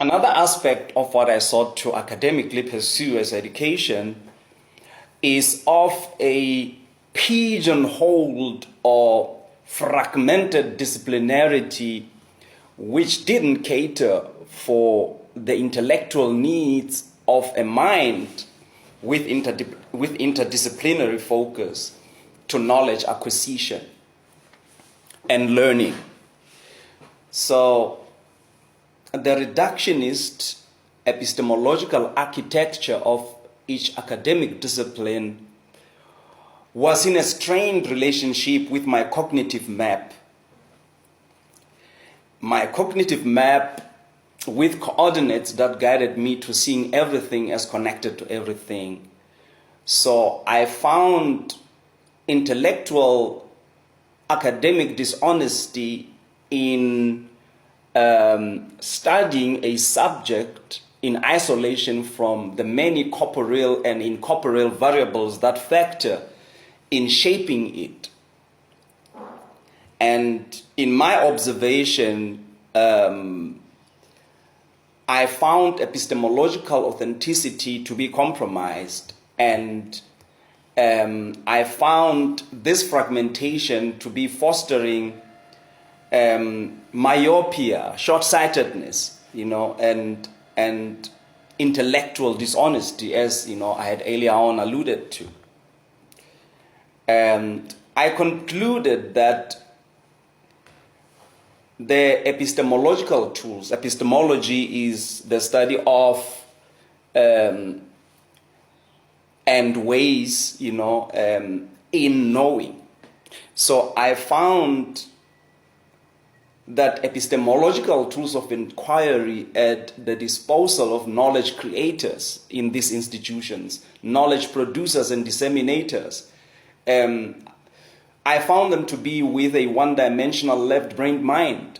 Another aspect of what I sought to academically pursue as education is of a pigeonholed or fragmented disciplinarity which didn't cater for the intellectual needs of a mind with interdisciplinary focus to knowledge acquisition and learning. So the reductionist epistemological architecture of each academic discipline was in a strained relationship with my cognitive map. My cognitive map with coordinates that guided me to seeing everything as connected to everything. So I found intellectual academic dishonesty in studying a subject in isolation from the many corporeal and incorporeal variables that factor in shaping it. And in my observation, I found epistemological authenticity to be compromised, and I found this fragmentation to be fostering myopia, short-sightedness, and intellectual dishonesty, as I had earlier on alluded to. And I concluded that the epistemological tools, epistemology is the study of and ways, in knowing. So I found that epistemological tools of inquiry at the disposal of knowledge creators in these institutions, knowledge producers and disseminators, I found them to be with a one-dimensional left-brained mind.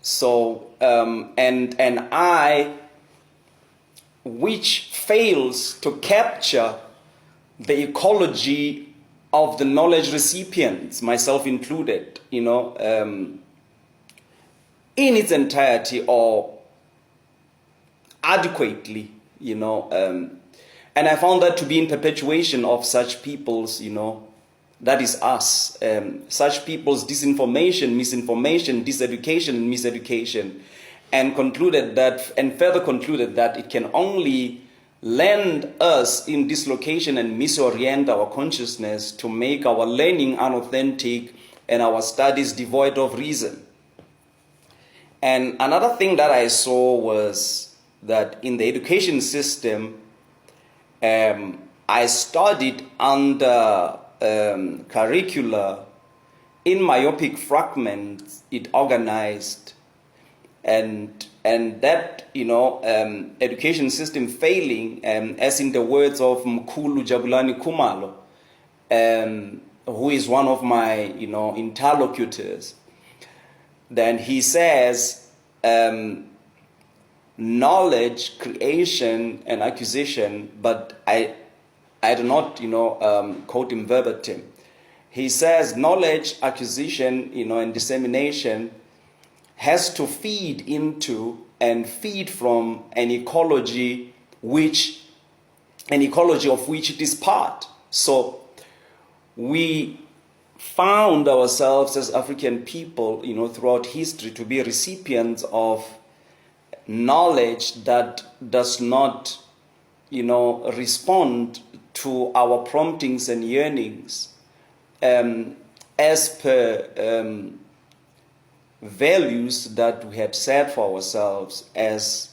So, and I, which fails to capture the ecology of the knowledge recipients, myself included, in its entirety or adequately, and I found that to be in perpetuation of such people's, that is us, such people's disinformation, misinformation, diseducation, and miseducation, and further concluded that it can only land us in dislocation and misorient our consciousness to make our learning unauthentic and our studies devoid of reason. And another thing that I saw was that in the education system, I studied under curricula in myopic fragments, it organized, and that education system failing, as in the words of Mkhulu Jabulani Kumalo, who is one of my interlocutors. Then he says, knowledge creation and acquisition, but I do not quote him verbatim. He says knowledge acquisition and dissemination has to feed into and feed from an ecology of which it is part. So we found ourselves as African people, throughout history to be recipients of knowledge that does not, respond to our promptings and yearnings as per values that we had set for ourselves as,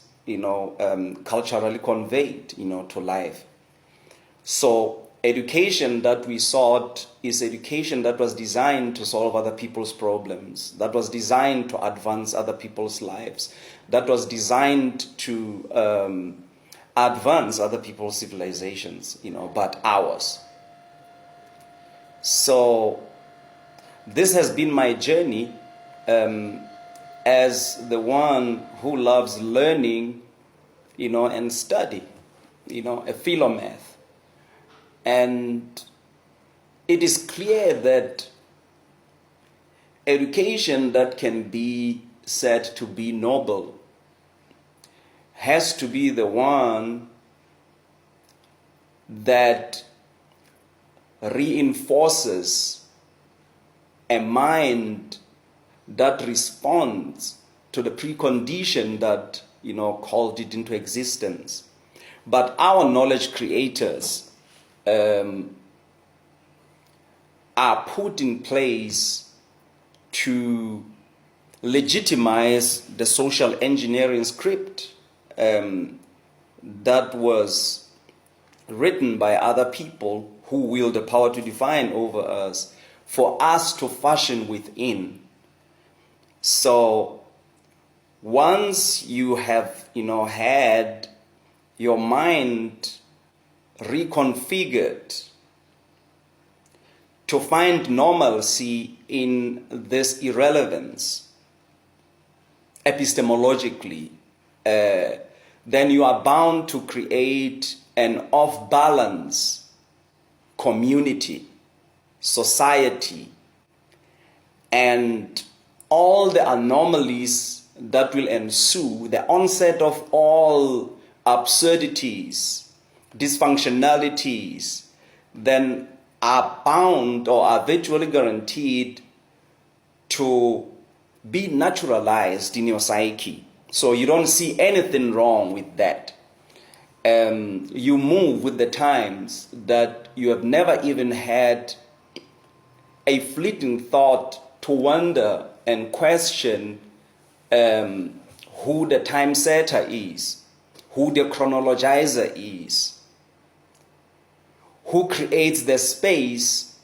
culturally conveyed, to life. So education that we sought is education that was designed to solve other people's problems, that was designed to advance other people's lives, that was designed to advance other people's civilizations, but ours. So this has been my journey as the one who loves learning, and study, a Philomath. And it is clear that education that can be said to be noble has to be the one that reinforces a mind that responds to the precondition that, called it into existence. But our knowledge creators are put in place to legitimize the social engineering script that was written by other people who wield the power to define over us, for us to fashion within. So once you have, had your mind reconfigured to find normalcy in this irrelevance epistemologically, then you are bound to create an off-balance community, society, and all the anomalies that will ensue, the onset of all absurdities, dysfunctionalities, then are bound or are virtually guaranteed to be naturalized in your psyche. So you don't see anything wrong with that. You move with the times that you have never even had a fleeting thought to wonder and question who the time setter is, who the chronologizer is, who creates the space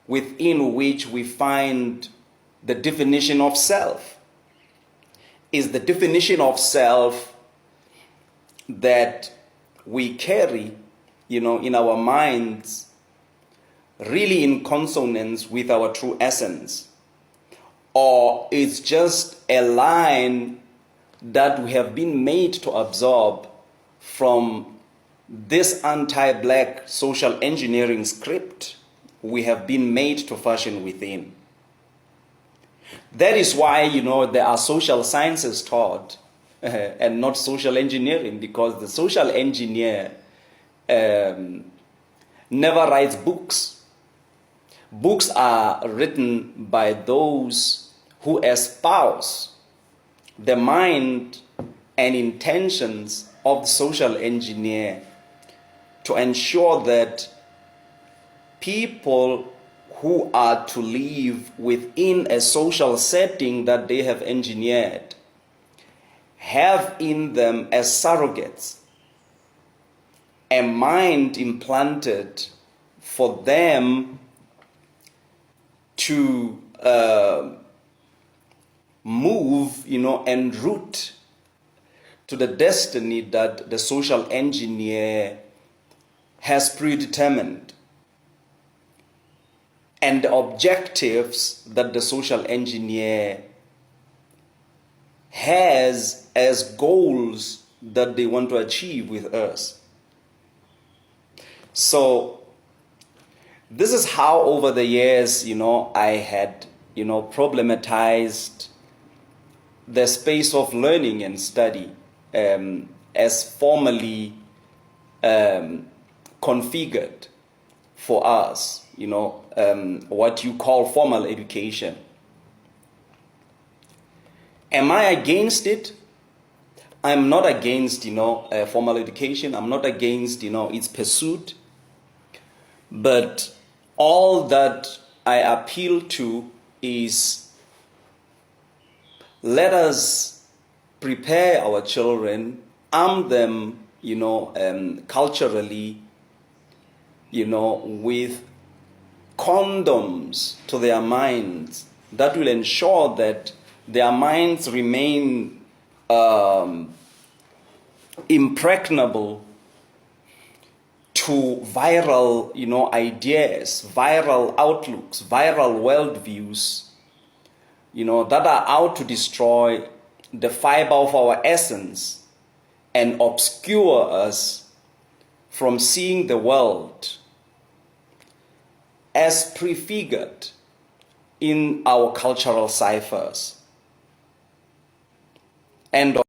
within which we find the definition of self. Is the definition of self that we carry, in our minds, really in consonance with our true essence? Or it's just a line that we have been made to absorb from this anti-black social engineering script we have been made to fashion within? That is why, there are social sciences taught and not social engineering, because the social engineer never writes books. Books are written by those who espouse the mind and intentions of the social engineer to ensure that people who are to live within a social setting that they have engineered have in them as surrogates a mind implanted for them to move, en route to the destiny that the social engineer has predetermined, and the objectives that the social engineer has as goals that they want to achieve with us. So this is how over the years, I had, problematized the space of learning and study as formally configured for us, what you call formal education. Am I against it? I'm not against, formal education. I'm not against, its pursuit. But all that I appeal to is, let us prepare our children, arm them, culturally, with condoms to their minds that will ensure that their minds remain impregnable to viral, ideas, viral outlooks, viral worldviews, that are out to destroy the fiber of our essence and obscure us from seeing the world as prefigured in our cultural ciphers. end